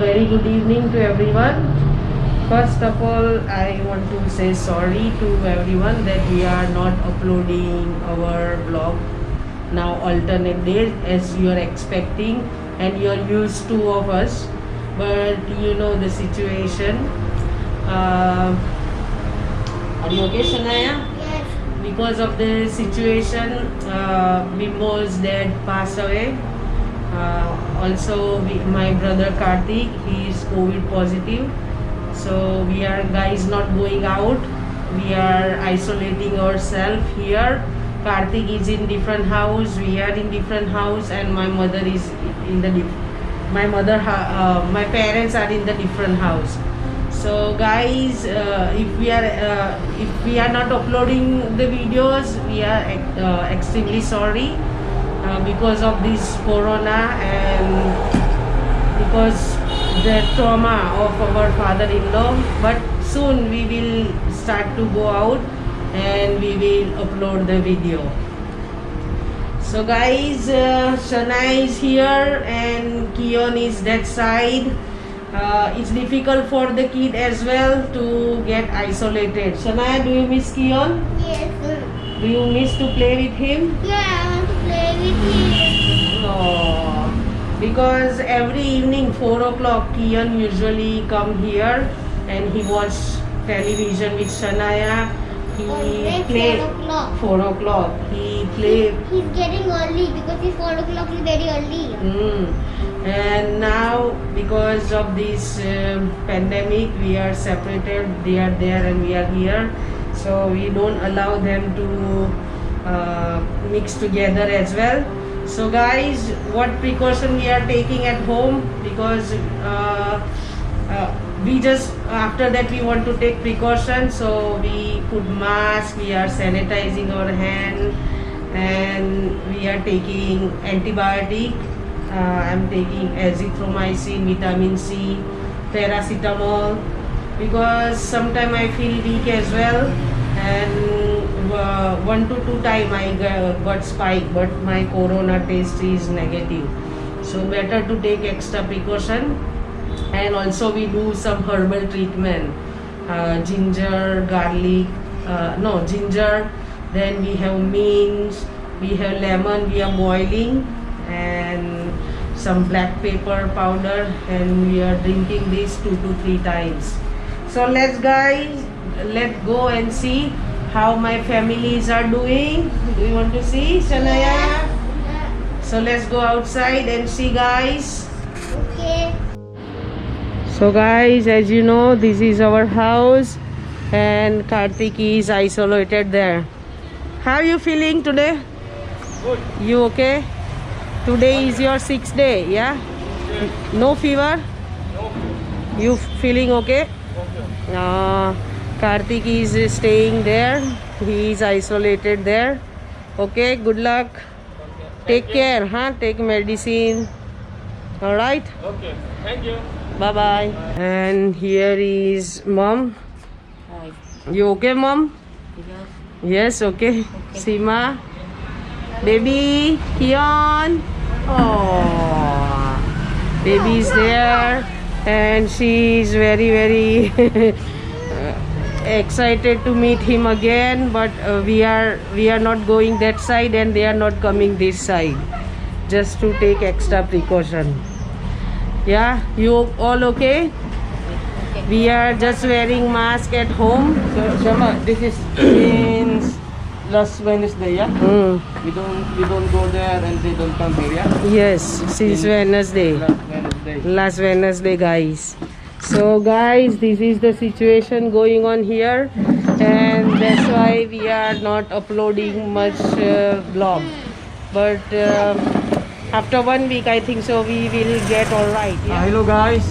very good evening to everyone. First of all, I want to say sorry to everyone that we are not uploading our vlog now alternate days as you are expecting and you are used to of us. But you know the situation. Are you okay, Shania? Yes. Because of the situation, Bimbo's dad passed away. Also, my brother Karthik, he is COVID positive. So we are guys not going out. We are isolating ourselves here. Karthik is in different house. We are in different house, and my mother is in the my parents are in the different house. So guys, if we are not uploading the videos, we are extremely sorry because of this corona and because the trauma of our father-in-law. But soon we will start to go out and we will upload the video. So guys, Shana is here and Kion is that side. It's difficult for the kid as well to get isolated. Shania, do you miss Kion? Yes. Do you miss to play with him? Yeah, I want to play with him. No. Because every evening 4 o'clock Kion usually come here and he watch television with Shania. He play 4 o'clock. 4 o'clock. He play. He's getting early because it's 4 o'clock is very early. And now because of this pandemic, we are separated. They are there and we are here, so we don't allow them to mix together as well. So guys, what precaution we are taking at home, because we just after that we want to take precaution, so we put mask, we are sanitizing our hand, and we are taking antibiotic. I'm taking azithromycin, vitamin C, paracetamol, because sometimes I feel weak as well, and 1 to 2 times I got spike, but my corona test is negative. So better to take extra precaution. And also we do some herbal treatment, ginger, garlic, ginger, then we have mint, we have lemon, we are boiling, and some black pepper powder, and we are drinking this 2 to 3 times. So let's go and see how my families are doing. Do you want to see, Shania? Yeah. So let's go outside and see, guys. Okay. So guys, as you know, this is our house and Karthik is isolated there. How are you feeling today? Good. You okay? Today is your 6th day, yeah? Yes. No fever? No. You feeling okay? Okay. Karthik is staying there. He is isolated there. Okay, good luck. Okay. Take care, huh? Take medicine. Alright? Okay. Thank you. Bye-bye. And here is mom. You okay, mom? Yes, okay. Sima. Baby, Kion. Oh, baby is there, and she is very, very excited to meet him again. But we are not going that side, and they are not coming this side, just to take extra precaution. Yeah, you all okay? We are just wearing mask at home. So, Shama, this is since last Wednesday, yeah? We don't go there and they don't come here, yeah? Yes, since Wednesday. Last Wednesday. Last Wednesday, guys. So guys, this is the situation going on here, and that's why we are not uploading much vlog. But after 1 week, I think so we will get all right. Yeah? Hello guys.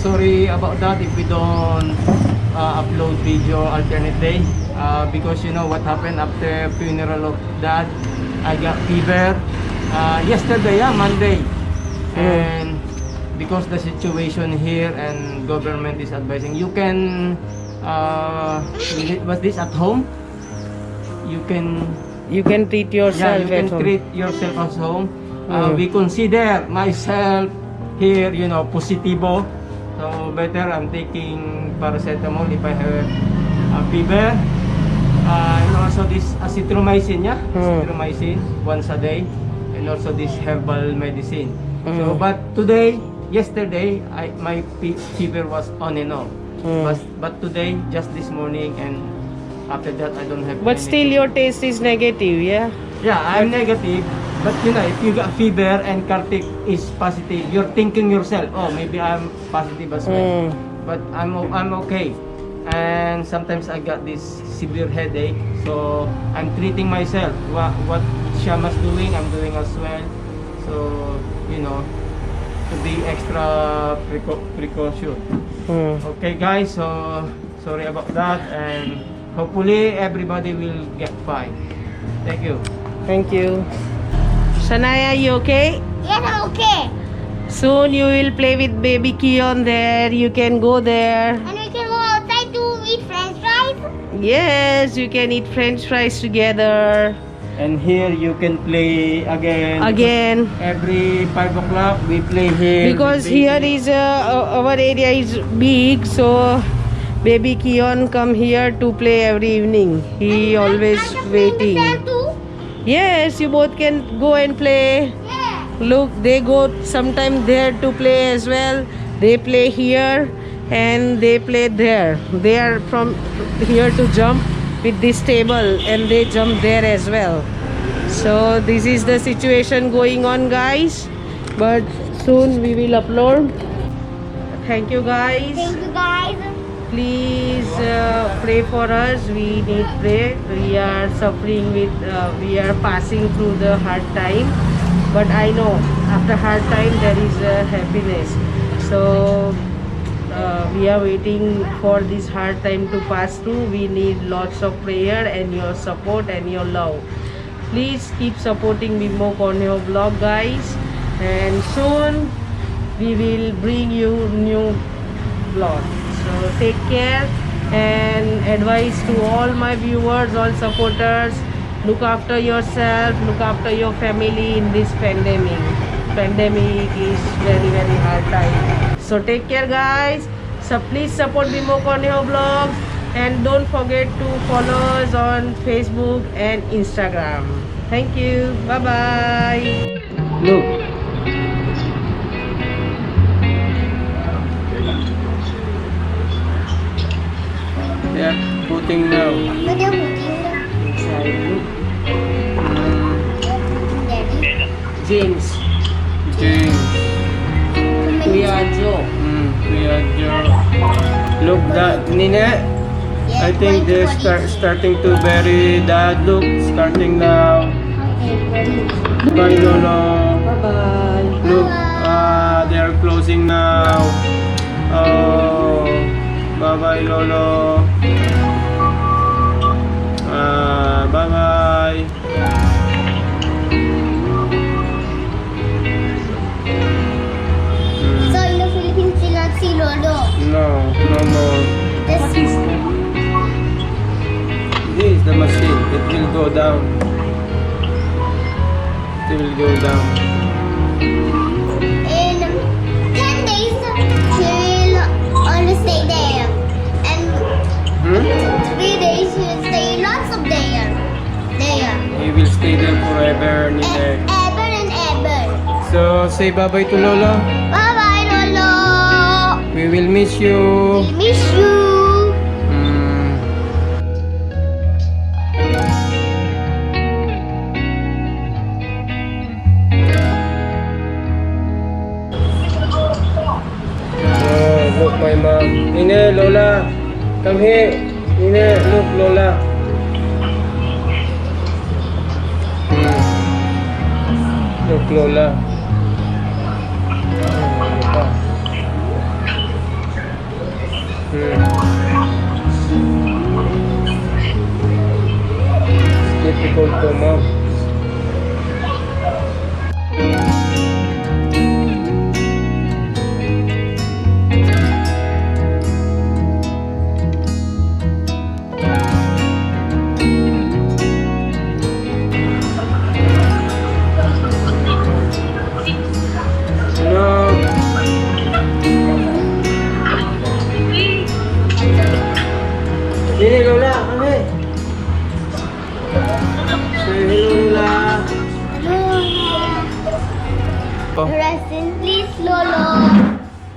Sorry about that if we don't upload video alternate day, because you know what happened after funeral of dad. I got fever yesterday, yeah, Monday, and because the situation here and government is advising you can what's this at home, you can treat yourself you can at home. treat yourself at home. We consider myself here, you know, positibo. So better I'm taking paracetamol if I have a fever. And also this azithromycin, yeah, azithromycin once a day, and also this herbal medicine. So but today, yesterday, my fever was on and off. But today, just this morning, and after that I don't have. But still your taste is negative, yeah? Yeah, I'm negative. But you know, if you got fever and Kartik is positive, you're thinking yourself, oh, maybe I'm positive as well. But I'm okay. And sometimes I got this severe headache, so I'm treating myself. What Shama's doing, I'm doing as well. So you know, to be extra precaution. Okay, guys. So sorry about that, and hopefully everybody will get fine. Thank you. Thank you. Shania, you okay? Yes, I'm okay. Soon you will play with baby Kion there. You can go there. And we can go outside to eat french fries. Yes, you can eat french fries together. And here you can play again. Again. Every 5 o'clock we play here. Because with here baby. is our area is big, so baby Kion come here to play every evening. He always I can waiting. play with them too. Yes, you both can go and play. Yeah. Look, they go sometime there to play as well. They play here and they play there. They are from here to jump with this table, and they jump there as well. So this is the situation going on, guys. But soon we will upload. Thank you, guys. Thank you guys. Please pray for us. We need pray. We are suffering with we are passing through the hard time, but I know after hard time there is happiness. So we are waiting for this hard time to pass through. We need lots of prayer and your support and your love. Please keep supporting Bimbo Corneo vlog, guys, and soon we will bring you new vlog. So take care, and advice to all my viewers, all supporters, look after yourself, look after your family in this pandemic. Pandemic is very hard time. So take care, guys. So please support Bimbo Corneo vlogs, and don't forget to follow us on Facebook and Instagram. Thank you. Bye bye. Look. Yeah, putting now. But they're putting Inside. Look. Daddy. James. James. Kuya Joe. Kuya Joe. Look that, Nina. Yes, I think going they're to starting to bury that. Look, starting now. Bye, Lolo. Bye-bye. Look, they're closing now. Oh, bye-bye, Lolo. Bye-bye. So in the Philippines, you not see Lolo. No, no more. What is that? This is the machine. It will go down. It will go down. In 10 days, she will only stay there. And 3 days, she will stay lots of there. There. He will stay there forever, Nina. Ever and ever. So, say bye-bye to Lola. Bye-bye, Lolo. We will miss you. We miss you. Oh, look, my mom. Nina, Lola. Come here. Nina, look, Lola. Look, Lola. It's difficult to mom.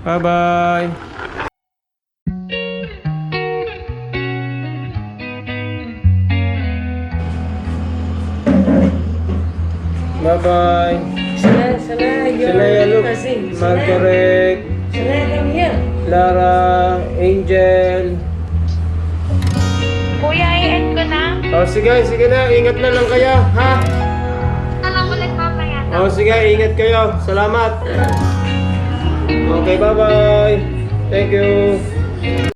Bye-bye. Bye-bye. Sana, Sanaya, look. Margaret, Sana, come here. Lara, Angel. Kuya, i-end ko na. Oh, sige na. Ingat na lang kayo, ha? Alam ulit mamaya. Oh, sige, ingat kayo. Salamat. Okay, bye-bye. Thank you.